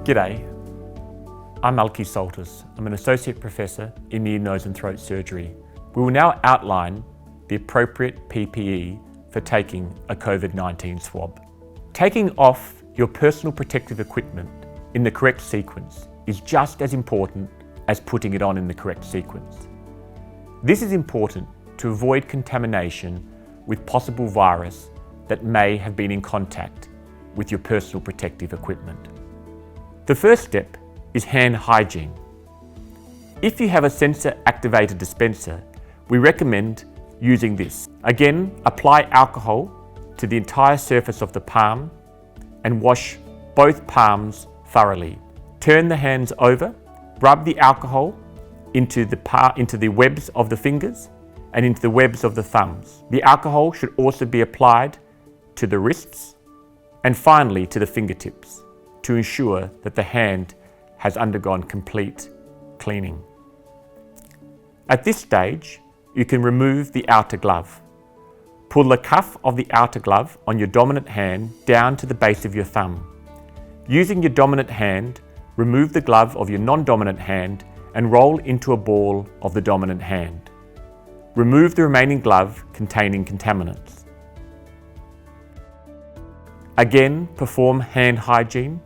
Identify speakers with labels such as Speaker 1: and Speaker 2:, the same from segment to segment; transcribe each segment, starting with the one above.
Speaker 1: G'day, I'm Alkis Psaltis. I'm an Associate Professor in Ear, Nose and Throat Surgery. We will now outline the appropriate PPE for taking a COVID-19 swab. Taking off your personal protective equipment in the correct sequence is just as important as putting it on in the correct sequence. This is important to avoid contamination with possible virus that may have been in contact with your personal protective equipment. The first step is hand hygiene. If you have a sensor-activated dispenser, we recommend using this. Again, apply alcohol to the entire surface of the palm and wash both palms thoroughly. Turn the hands over, rub the alcohol into the webs of the fingers and into the webs of the thumbs. The alcohol should also be applied to the wrists and finally to the fingertips to ensure that the hand has undergone complete cleaning. At this stage, you can remove the outer glove. Pull the cuff of the outer glove on your dominant hand down to the base of your thumb. Using your dominant hand, remove the glove of your non-dominant hand and roll into a ball of the dominant hand. Remove the remaining glove containing contaminants. Again, perform hand hygiene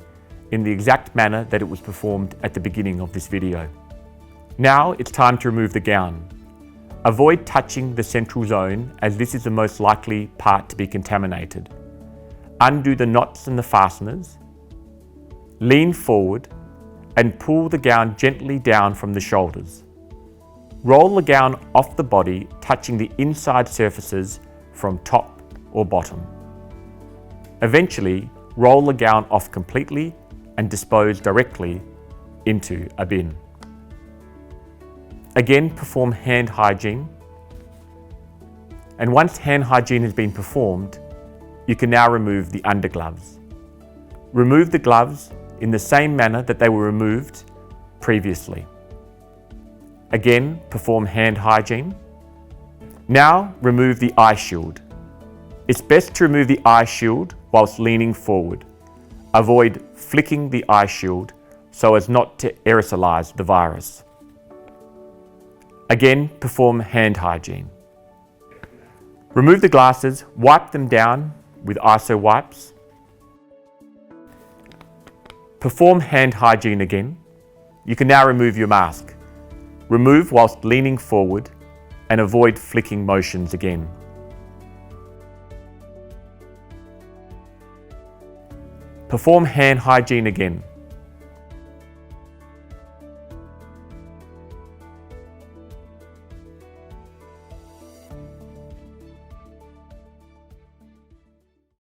Speaker 1: in the exact manner that it was performed at the beginning of this video. Now it's time to remove the gown. Avoid touching the central zone as this is the most likely part to be contaminated. Undo the knots and the fasteners. Lean forward and pull the gown gently down from the shoulders. Roll the gown off the body, touching the inside surfaces from top or bottom. Eventually, roll the gown off completely and dispose directly into a bin. Again, perform hand hygiene. And once hand hygiene has been performed, you can now remove the undergloves. Remove the gloves in the same manner that they were removed previously. Again, perform hand hygiene. Now, remove the eye shield. It's best to remove the eye shield whilst leaning forward. Avoid flicking the eye shield so as not to aerosolize the virus. Again, perform hand hygiene. Remove the glasses, wipe them down with ISO wipes. Perform hand hygiene again. You can now remove your mask. Remove whilst leaning forward and avoid flicking motions again. Perform hand hygiene again.